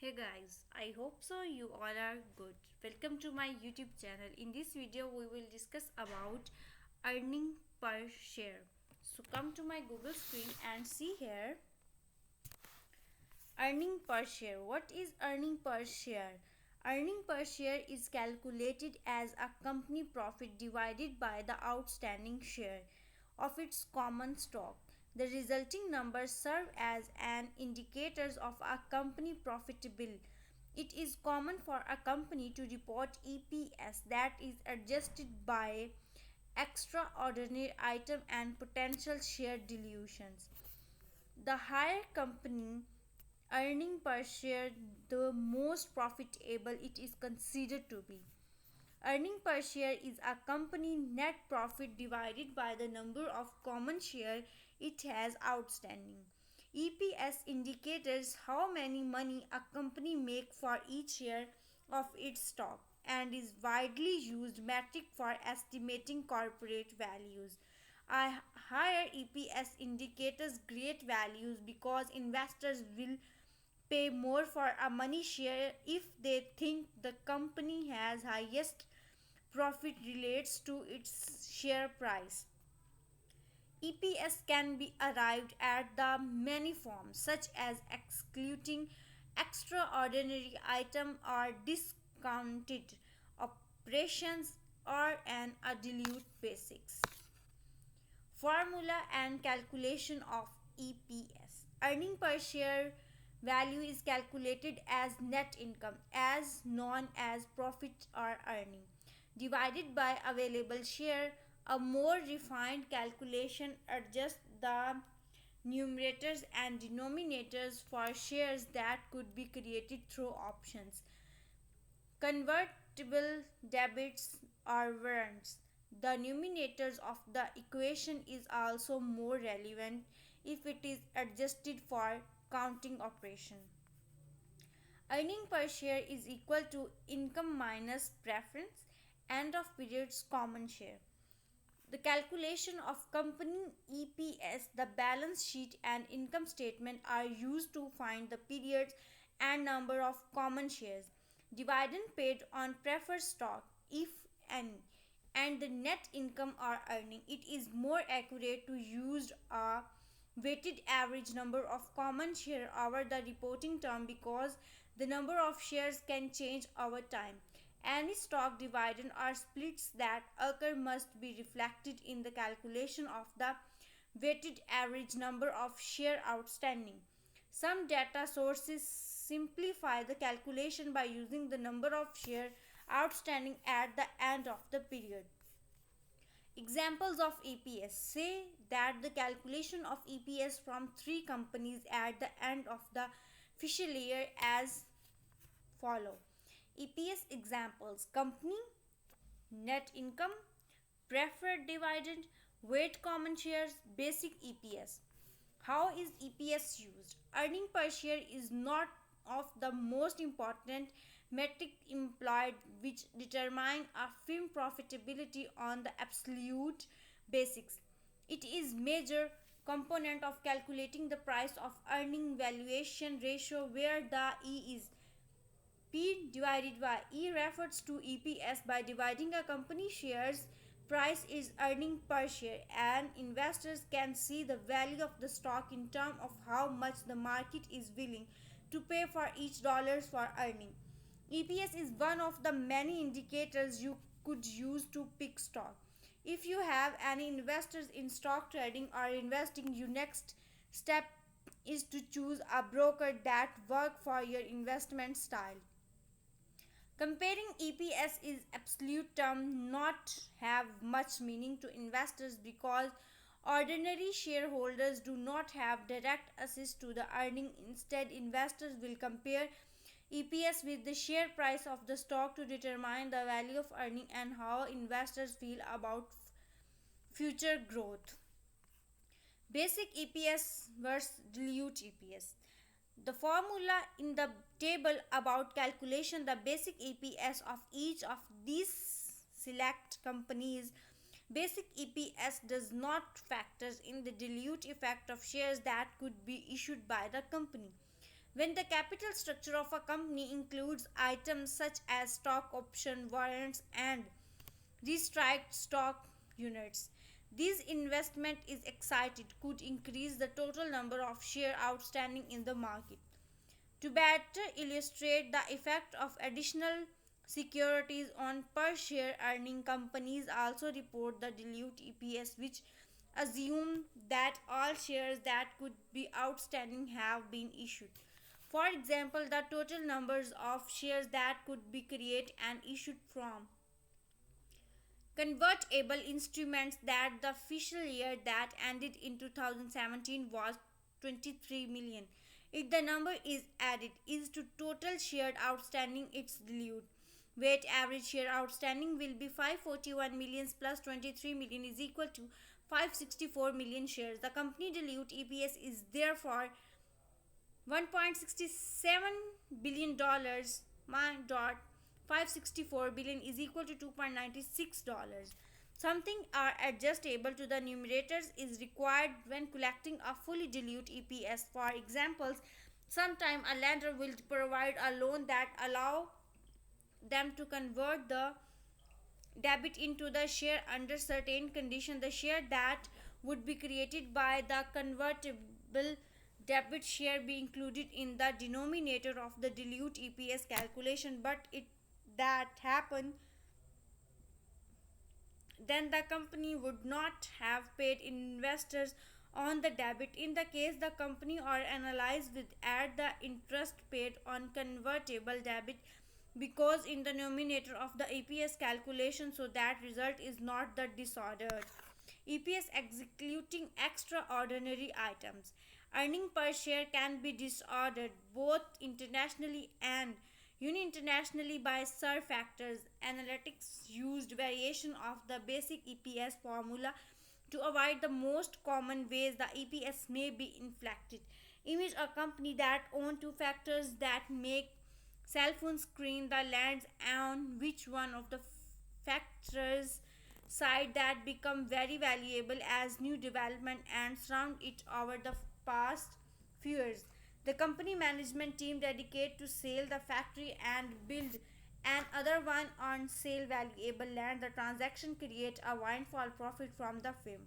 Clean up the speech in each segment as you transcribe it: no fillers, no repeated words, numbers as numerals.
Hey guys, I hope so you all are good. Welcome to my YouTube channel. In this video we will discuss about earning per share. So come to my Google screen and see here earning per share. What is earning per share? Earning per share is calculated as a company profit divided by the outstanding share of its common stock. The resulting numbers serve as an indicators of a company profitability. It is common for a company to report EPS that is adjusted by extraordinary item and potential share dilutions. The higher company earning per share, the most profitable it is considered to be. Earning per share is a company net profit divided by the number of common share it has outstanding. EPS indicates how many money a company make for each share of its stock and is widely used metric for estimating corporate values. A higher EPS indicates great values because investors will pay more for a money share if they think the company has highest profit relates to its share price. EPS can be arrived at the many forms such as excluding extraordinary item or discounted operations or an dilute basics. Formula and calculation of EPS. Earning per share value is calculated as net income, as known as profit or earning, divided by available share. A more refined calculation adjusts the numerators and denominators for shares that could be created through options, convertible debits, or warrants. The numerators of the equation is also more relevant if it is adjusted for counting operation. Earning per share is equal to income minus preference end of periods common share. The calculation of company EPS, the balance sheet and income statement are used to find the periods and number of common shares, dividend paid on preferred stock if any, and the net income or earning. It is more accurate to use a weighted average number of common share over the reporting term because the number of shares can change over time. Any stock dividend or splits that occur must be reflected in the calculation of the weighted average number of share outstanding. Some data sources simplify the calculation by using the number of share outstanding at the end of the period. Examples of EPS say that the calculation of EPS from three companies at the end of the fiscal year as follow. EPS examples: company, net income, preferred dividend, weight common shares, basic EPS. How is EPS used? Earning per share is not of the most important metric employed which determine a firm profitability on the absolute basics. It is major component of calculating the price of earning valuation ratio where the E is P divided by E refers to EPS by dividing a company shares price is earning per share, and investors can see the value of the stock in terms of how much the market is willing to pay for each dollars for earning. EPS is one of the many indicators you could use to pick stock. If you have any investors in stock trading or investing, your next step is to choose a broker that work for your investment style. Comparing EPS is absolute term not have much meaning to investors because ordinary shareholders do not have direct access to the earning. Instead, investors will compare EPS with the share price of the stock to determine the value of earning and how investors feel about future growth. Basic EPS versus dilute EPS. The formula in the table about calculation the basic EPS of each of these select companies. Basic EPS does not factor in the dilute effect of shares that could be issued by the company. When the capital structure of a company includes items such as stock option warrants and restricted stock units, this investment is excited could increase the total number of shares outstanding in the market. To better illustrate the effect of additional securities on per share earning, companies also report the dilute EPS, which assume that all shares that could be outstanding have been issued. For example, the total numbers of shares that could be created and issued from convertible instruments that the official year that ended in 2017 was 23 million. If the number is added is to total shared outstanding, its dilute weight average share outstanding will be 541 millions plus 23 million is equal to 564 million shares. The company dilute EPS is therefore $1.67 my dot 564 billion is equal to $2.96. Something are adjustable to the numerators is required when collecting a fully dilute EPS. For examples, sometime a lender will provide a loan that allow them to convert the debit into the share under certain condition. The share that would be created by the convertible debit share be included in the denominator of the dilute EPS calculation, but it that happen then the company would not have paid investors on the debit. In the case the company or analyzed with add the interest paid on convertible debit because in the numerator of the EPS calculation, so that result is not the disordered EPS executing extraordinary items. Earning per share can be disordered both internationally and internationally by factors. Analytics used variation of the basic EPS formula to avoid the most common ways the EPS may be inflected. Image a company that own two factors that make cell phone screen the lands on which one of the factors side that become very valuable as new development and surround it over the past few years. The company management team dedicated to sell the factory and build another one on sale valuable land. The transaction create a windfall profit from the firm.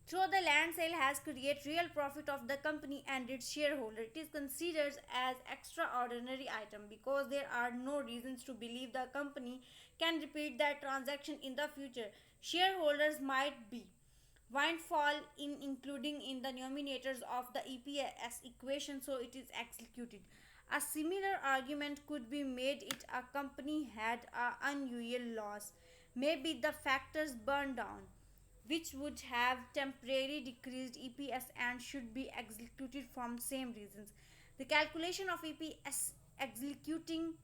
Through the land sale has created real profit of the company and its shareholder. It is considered as extraordinary item because there are no reasons to believe the company can repeat that transaction in the future. Shareholders might be windfall in including in the denominators of the EPS equation, so it is executed. A similar argument could be made if a company had an unusual loss. Maybe the factors burned down, which would have temporarily decreased EPS and should be executed from same reasons. The calculation of EPS executing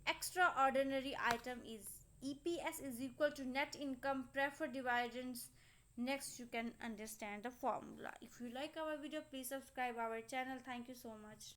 extraordinary item is EPS is equal to net income preferred dividends. Next you can understand the formula. If you like our video, please subscribe our channel. Thank you so much.